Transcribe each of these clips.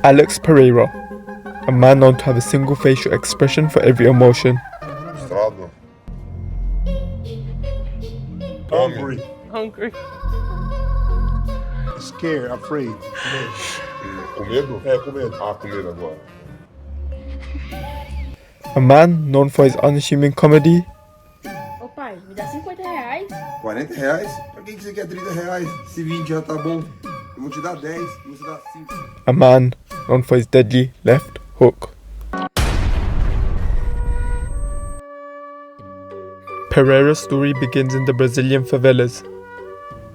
Alex Pereira, a man known to have a single facial expression for every emotion. Frustrado. Hungry. Hungry. Scared, afraid. Com medo? Com medo. Com medo agora. A man known for his unassuming comedy. Ô pai, me dá R$50. R$40? Pra que você quer R$30? Se 20 já tá bom. Eu vou te dar 10 e você dá 5. A man known for his deadly left hook. Pereira's story begins in the Brazilian favelas,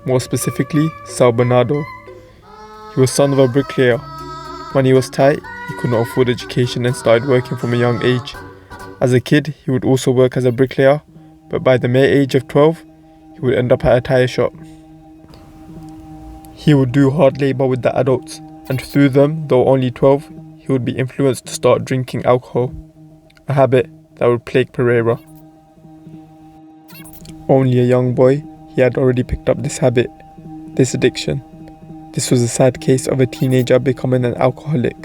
more specifically, São Bernardo. He was son of a bricklayer. When he was tight, he could not afford education and started working from a young age. As a kid, he would also work as a bricklayer, but by the mere age of 12, he would end up at a tyre shop. He would do hard labour with the adults, and through them, though only 12, he would be influenced to start drinking alcohol, a habit that would plague Pereira. Only a young boy, he had already picked up this habit, this addiction. This was a sad case of a teenager becoming an alcoholic.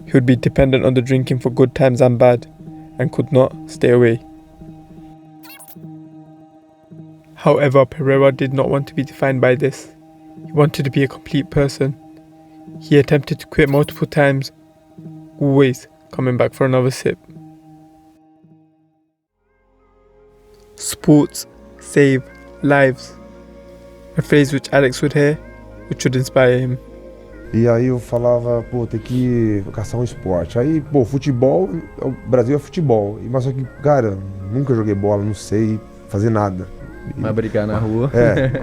He would be dependent on the drinking for good times and bad, and could not stay away. However, Pereira did not want to be defined by this. He wanted to be a complete person. He attempted to quit multiple times, always coming back for another sip. Sports save lives. A phrase which Alex would hear, which would inspire him. E aí eu falava, pô, tem que caçar um esporte. Aí, pô, futebol, o Brasil é futebol. Mas só que, cara, nunca joguei bola, não sei fazer nada. Vai brigar na rua.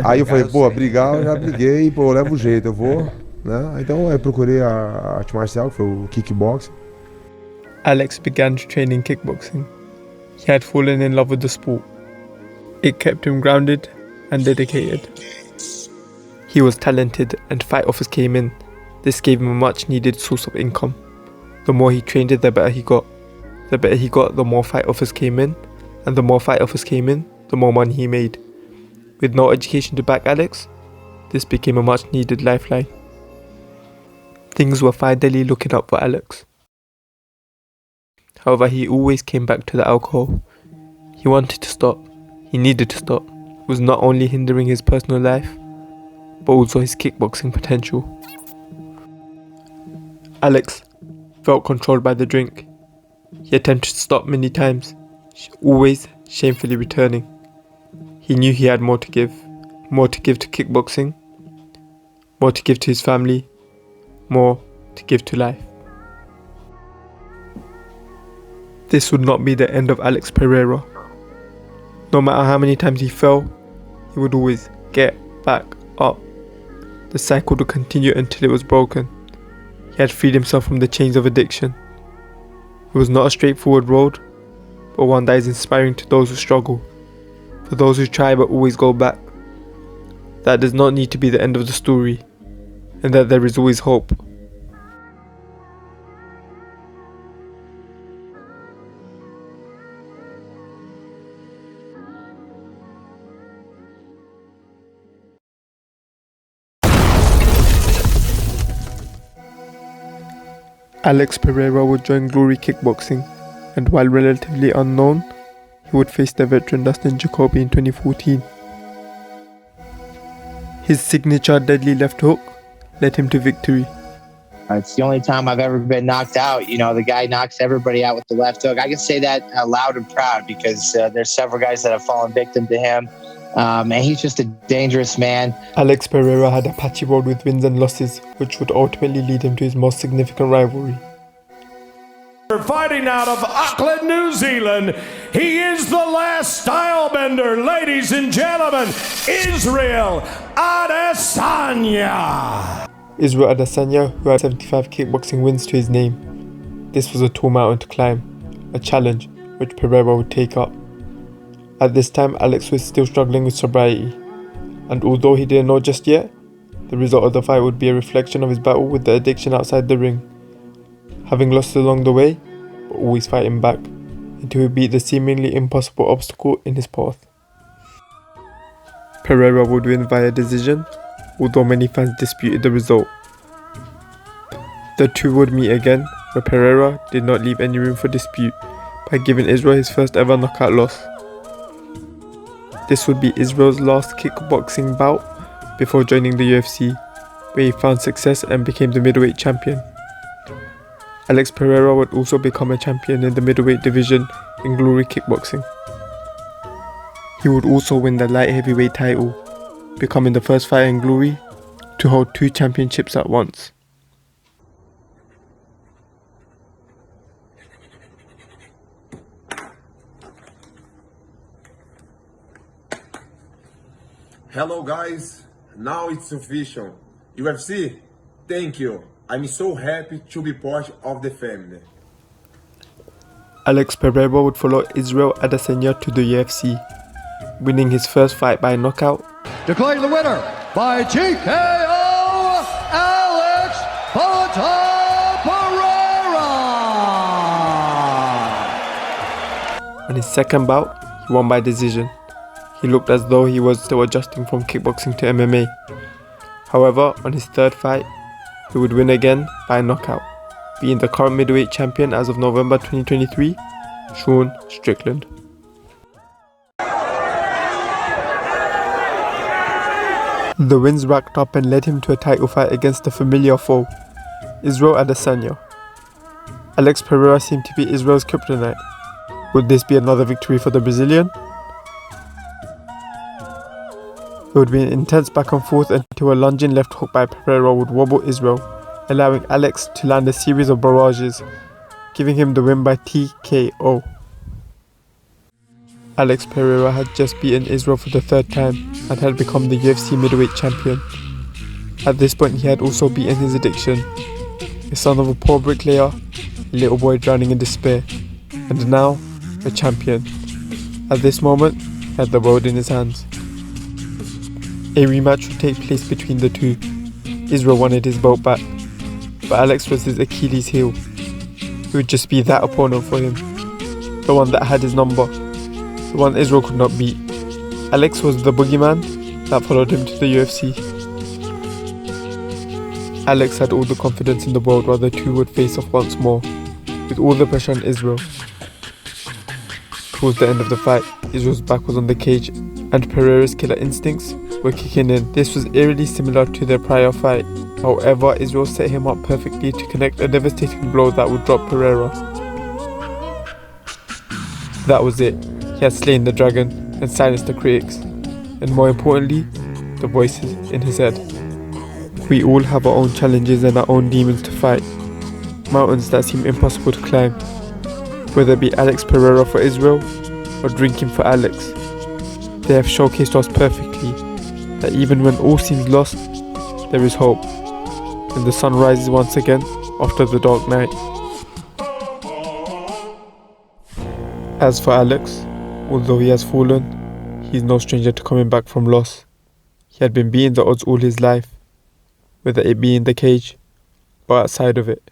Aí eu falei, pô, brigar eu já briguei, pô, eu levo o jeito, eu vou, né? Então eu procurei a arte marcial, que foi o kickboxing. Alex began to train in kickboxing. He had fallen in love with the sport. It kept him grounded and dedicated. He was talented and fight offers came in. This gave him a much needed source of income. The more he trained it, the better he got. The better he got, the more fight offers came in. And the more fight offers came in, the more money he made. With no education to back Alex, this became a much needed lifeline. Things were finally looking up for Alex. However, he always came back to the alcohol. He wanted to stop. He needed to stop. It was not only hindering his personal life, but also his kickboxing potential. Alex felt controlled by the drink. He attempted to stop many times, always shamefully returning. He knew he had more to give to kickboxing, more to give to his family, more to give to life. This would not be the end of Alex Pereira. No matter how many times he fell, he would always get back up. The cycle would continue until it was broken. He had freed himself from the chains of addiction. It was not a straightforward road, but one that is inspiring to those who struggle, for those who try but always go back. That does not need to be the end of the story, and that there is always hope. Alex Pereira would join Glory Kickboxing, and while relatively unknown, he would face the veteran Dustin Jacoby in 2014. His signature deadly left hook led him to victory. It's the only time I've ever been knocked out. You know, the guy knocks everybody out with the left hook. I can say that loud and proud because there's several guys that have fallen victim to him. And he's just a dangerous man. Alex Pereira had a patchy road with wins and losses, which would ultimately lead him to his most significant rivalry. Fighting out of Auckland, New Zealand, he is the last stylebender, ladies and gentlemen, Israel Adesanya. Israel Adesanya, who had 75 kickboxing wins to his name. This was a tall mountain to climb, a challenge which Pereira would take up. At this time, Alex was still struggling with sobriety, and although he didn't know just yet, the result of the fight would be a reflection of his battle with the addiction outside the ring. Having lost along the way, but always fighting back, until he beat the seemingly impossible obstacle in his path. Pereira would win via decision, although many fans disputed the result. The two would meet again, where Pereira did not leave any room for dispute by giving Israel his first ever knockout loss. This would be Israel's last kickboxing bout before joining the UFC, where he found success and became the middleweight champion. Alex Pereira would also become a champion in the middleweight division in Glory Kickboxing. He would also win the light heavyweight title, becoming the first fighter in Glory to hold 2 championships at once. Hello guys, now it's official. UFC, thank you. I'm so happy to be part of the family. Alex Pereira would follow Israel Adesanya to the UFC, winning his first fight by knockout. Declaring the winner by TKO, Alex Pereira. On his second bout, he won by decision. He looked as though he was still adjusting from kickboxing to MMA. However, on his third fight, he would win again by knockout, being the current middleweight champion as of November 2023, Sean Strickland. The wins racked up and led him to a title fight against a familiar foe, Israel Adesanya. Alex Pereira seemed to be Israel's kryptonite. Would this be another victory for the Brazilian? It would be an intense back and forth until a lunging left hook by Pereira would wobble Israel, allowing Alex to land a series of barrages, giving him the win by TKO. Alex Pereira had just beaten Israel for the third time and had become the UFC middleweight champion. At this point he had also beaten his addiction, the son of a poor bricklayer, a little boy drowning in despair, and now a champion. At this moment he had the world in his hands. A rematch would take place between the two. Israel wanted his belt back, but Alex was his Achilles heel. He would just be that opponent for him, the one that had his number, the one Israel could not beat. Alex was the boogeyman that followed him to the UFC. Alex had all the confidence in the world while the two would face off once more, with all the pressure on Israel. Towards the end of the fight, Israel's back was on the cage and Pereira's killer instincts were kicking in. This was eerily similar to their prior fight. However, Israel set him up perfectly to connect a devastating blow that would drop Pereira. That was it. He had slain the dragon and silenced the critics, and more importantly, the voices in his head. We all have our own challenges and our own demons to fight, mountains that seem impossible to climb. Whether it be Alex Pereira for Israel or drinking for Alex, they have showcased us perfectly that even when all seems lost, there is hope, and the sun rises once again after the dark night. As for Alex, although he has fallen, he is no stranger to coming back from loss. He had been beating the odds all his life, whether it be in the cage or outside of it.